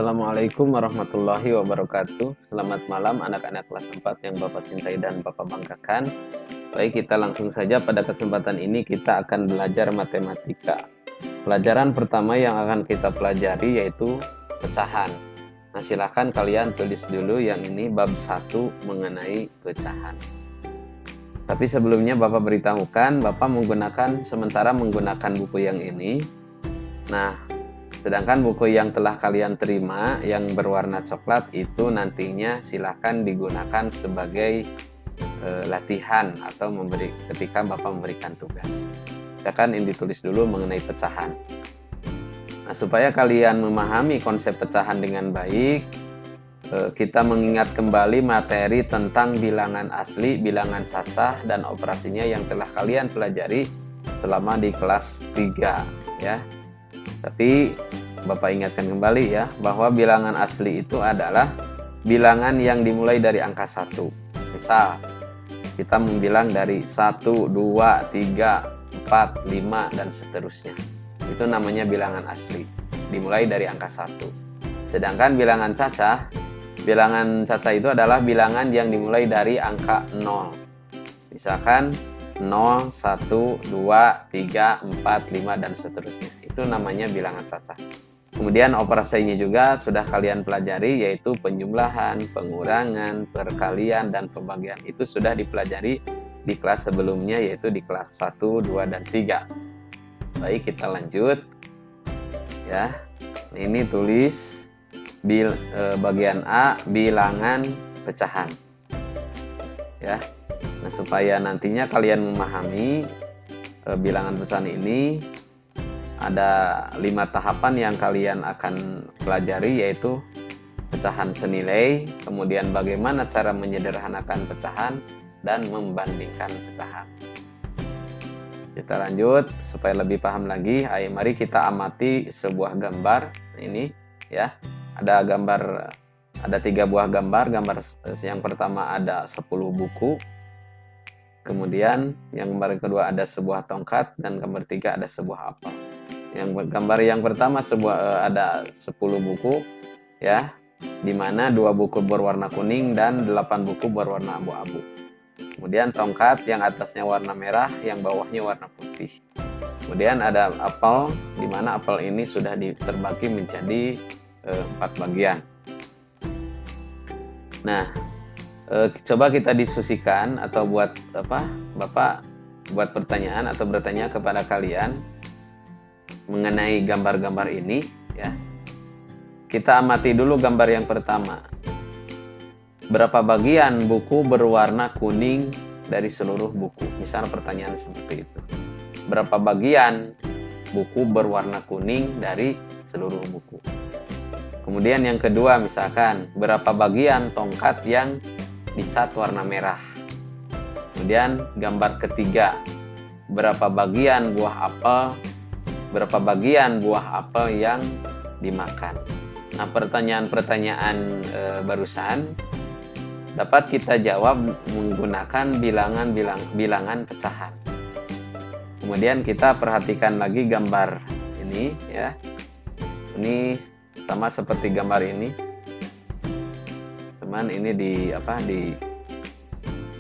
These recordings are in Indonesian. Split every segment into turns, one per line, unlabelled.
Assalamualaikum warahmatullahi wabarakatuh. Selamat malam anak-anak kelas 4 yang Bapak cintai dan Bapak banggakan. Baik, kita langsung saja pada kesempatan ini kita akan belajar matematika. Pelajaran pertama yang akan kita pelajari yaitu pecahan. Nah, silakan kalian tulis dulu yang ini bab 1 mengenai pecahan. Tapi sebelumnya Bapak beritahukan, Bapak sementara menggunakan buku yang ini. Nah, sedangkan buku yang telah kalian terima yang berwarna coklat itu nantinya silahkan digunakan sebagai latihan atau ketika Bapak memberikan tugas. Silakan ini ditulis dulu mengenai pecahan. Nah, supaya kalian memahami konsep pecahan dengan baik, kita mengingat kembali materi tentang bilangan asli, bilangan cacah, dan operasinya yang telah kalian pelajari selama di kelas 3 ya. Tapi Bapak ingatkan kembali ya, bahwa bilangan asli itu adalah bilangan yang dimulai dari angka 1. Misal, kita membilang dari 1, 2, 3, 4, 5, dan seterusnya. Itu namanya bilangan asli, dimulai dari angka 1. Sedangkan bilangan cacah itu adalah bilangan yang dimulai dari angka 0. Misalkan 0, 1, 2, 3, 4, 5, dan seterusnya. Itu namanya bilangan cacah. Kemudian operasinya juga sudah kalian pelajari, yaitu penjumlahan, pengurangan, perkalian, dan pembagian. Itu sudah dipelajari di kelas sebelumnya, yaitu di kelas 1, 2, dan 3. Baik, kita lanjut ya. Ini tulis bagian A, bilangan pecahan ya. Nah, supaya nantinya kalian memahami bilangan pecahan ini, ada 5 tahapan yang kalian akan pelajari, yaitu pecahan senilai, kemudian bagaimana cara menyederhanakan pecahan, dan membandingkan pecahan. Kita lanjut supaya lebih paham lagi. Ayo mari kita amati sebuah gambar. Ini ya, ada 3 buah gambar. Gambar yang pertama ada 10 buku. Kemudian yang gambar kedua ada sebuah tongkat, dan gambar 3 ada sebuah apel. Gambar yang pertama ada 10 buku ya, dimana 2 buku berwarna kuning dan 8 buku berwarna abu-abu. Kemudian tongkat yang atasnya warna merah, yang bawahnya warna putih. Kemudian ada apel, dimana apel ini sudah terbagi menjadi 4 bagian. Nah, coba kita diskusikan atau Bapak buat pertanyaan atau bertanya kepada kalian mengenai gambar-gambar ini ya. Kita amati dulu gambar yang pertama. Berapa bagian buku berwarna kuning dari seluruh buku? Misalnya pertanyaan seperti itu. Berapa bagian buku berwarna kuning dari seluruh buku? Kemudian yang kedua, misalkan berapa bagian tongkat yang dicat warna merah. Kemudian gambar ketiga, berapa bagian buah apel yang dimakan. Nah, pertanyaan-pertanyaan barusan dapat kita jawab menggunakan bilangan pecahan. Kemudian kita perhatikan lagi gambar ini ya. Ini sama seperti gambar ini. Ini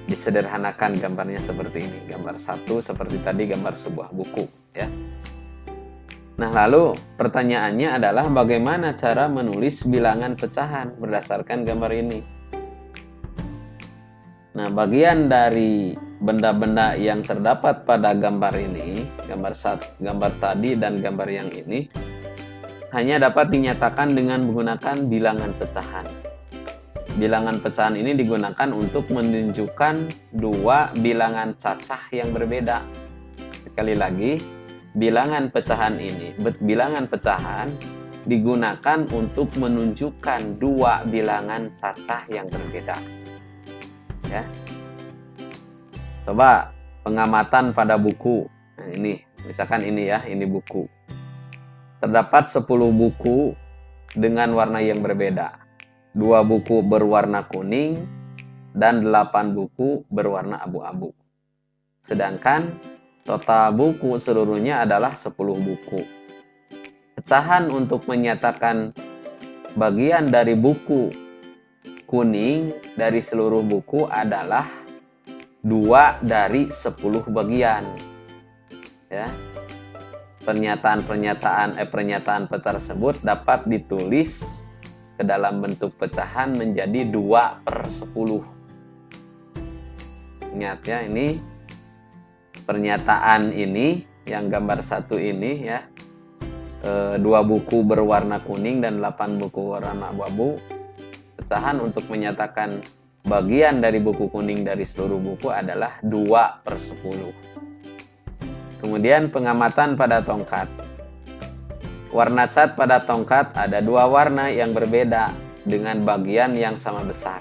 disederhanakan gambarnya seperti ini. Gambar 1 seperti tadi gambar sebuah buku ya. Nah, lalu pertanyaannya adalah bagaimana cara menulis bilangan pecahan berdasarkan gambar ini. Nah, bagian dari benda-benda yang terdapat pada gambar ini, gambar tadi dan gambar yang ini, hanya dapat dinyatakan dengan menggunakan bilangan pecahan. Bilangan pecahan ini digunakan untuk menunjukkan 2 bilangan cacah yang berbeda. Sekali lagi, bilangan pecahan digunakan untuk menunjukkan 2 bilangan cacah yang berbeda. Ya. Coba pengamatan pada buku. Nah, ini, misalkan ini ya, ini buku. Terdapat 10 buku dengan warna yang berbeda. 2 buku berwarna kuning dan 8 buku berwarna abu-abu. Sedangkan total buku seluruhnya adalah 10 buku. Pecahan untuk menyatakan bagian dari buku kuning dari seluruh buku adalah 2 dari 10 bagian. Ya. Pernyataan tersebut dapat ditulis ke dalam bentuk pecahan menjadi 2/10. Ingat ya, ini pernyataan ini yang gambar 1 ini ya, 2 buku berwarna kuning dan 8 buku warna abu-abu. Pecahan untuk menyatakan bagian dari buku kuning dari seluruh buku adalah 2/10. Kemudian pengamatan pada tongkat. Warna cat pada tongkat ada 2 warna yang berbeda dengan bagian yang sama besar.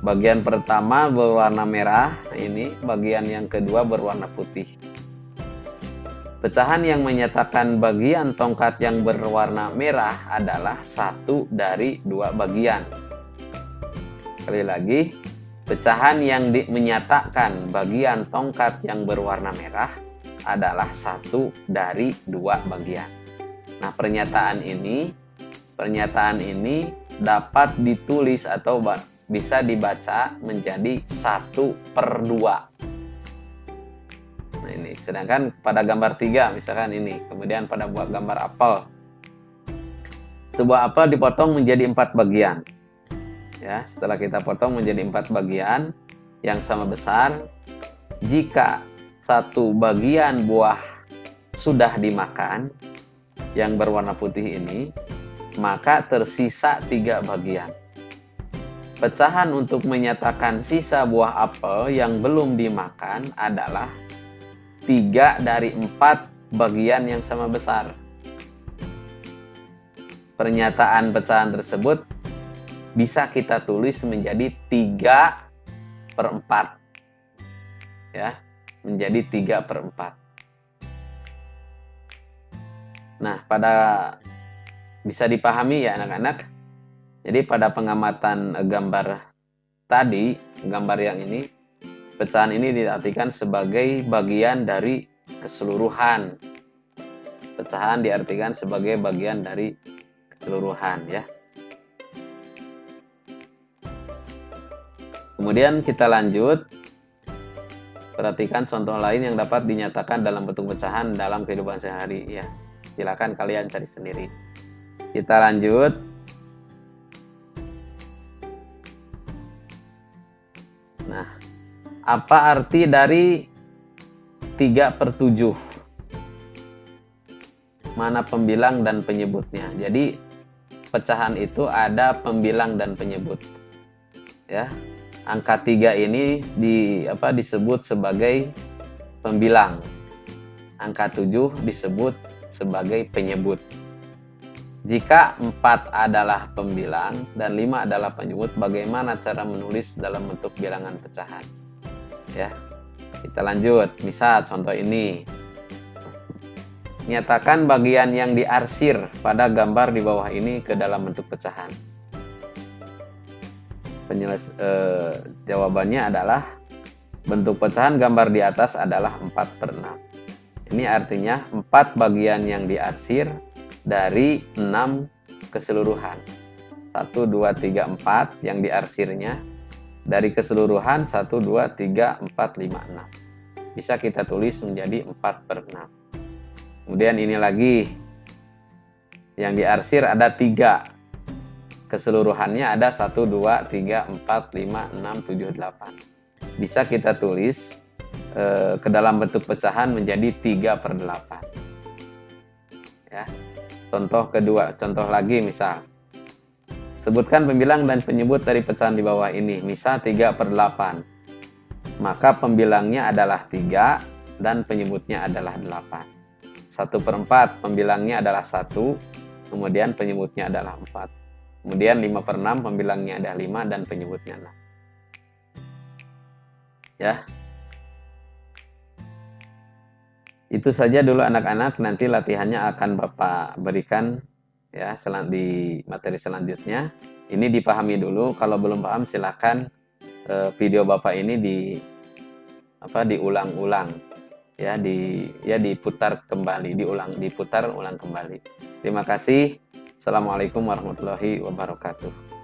Bagian pertama berwarna merah, ini bagian yang kedua berwarna putih. Pecahan yang menyatakan bagian tongkat yang berwarna merah adalah 1 dari 2 bagian. Sekali lagi, pecahan yang menyatakan bagian tongkat yang berwarna merah adalah 1 dari 2 bagian. Nah, pernyataan ini dapat ditulis atau bisa dibaca menjadi 1/2. Nah, ini sedangkan pada gambar 3 misalkan ini, kemudian pada buat gambar apel. Sebuah apel dipotong menjadi 4 bagian. Ya, setelah kita potong menjadi 4 bagian yang sama besar, jika 1 bagian buah sudah dimakan yang berwarna putih ini, maka tersisa 3 bagian. Pecahan untuk menyatakan sisa buah apel yang belum dimakan adalah 3 dari 4 bagian yang sama besar. Pernyataan pecahan tersebut bisa kita tulis menjadi 3/4. Ya, menjadi 3/4. Nah, bisa dipahami ya anak-anak. Jadi pada pengamatan gambar tadi, gambar yang ini, pecahan ini diartikan sebagai bagian dari keseluruhan. Pecahan diartikan sebagai bagian dari keseluruhan ya. Kemudian kita lanjut. Perhatikan contoh lain yang dapat dinyatakan dalam bentuk pecahan dalam kehidupan sehari ya. Silakan kalian cari sendiri. Kita lanjut. Nah, apa arti dari 3/7? Mana pembilang dan penyebutnya? Jadi pecahan itu ada pembilang dan penyebut. Ya. Angka 3 ini disebut sebagai pembilang. Angka 7 disebut sebagai penyebut. Jika 4 adalah pembilang dan 5 adalah penyebut, bagaimana cara menulis dalam bentuk bilangan pecahan? Ya. Kita lanjut. Misal contoh ini. Nyatakan bagian yang diarsir pada gambar di bawah ini ke dalam bentuk pecahan. Jawabannya adalah bentuk pecahan gambar di atas adalah 4/6. Ini artinya 4 bagian yang diarsir dari 6 keseluruhan. 1, 2, 3, 4 yang diarsirnya dari keseluruhan 1, 2, 3, 4, 5, 6. Bisa kita tulis menjadi 4/6. Kemudian ini lagi yang diarsir ada 3. Keseluruhannya ada 1, 2, 3, 4, 5, 6, 7, 8. Bisa kita tulis ke dalam bentuk pecahan menjadi 3/8. Ya. Contoh kedua, contoh lagi misal. Sebutkan pembilang dan penyebut dari pecahan di bawah ini. Misal 3/8. Maka pembilangnya adalah 3 dan penyebutnya adalah 8. 1/4 pembilangnya adalah 1, kemudian penyebutnya adalah 4. Kemudian 5/6 pembilangnya ada 5 dan penyebutnya 6. Ya. Itu saja dulu anak-anak, nanti latihannya akan Bapak berikan ya di materi selanjutnya. Ini dipahami dulu, kalau belum paham silakan video Bapak ini diulang-ulang ya, diputar kembali, diputar ulang kembali. Terima kasih. Assalamualaikum warahmatullahi wabarakatuh.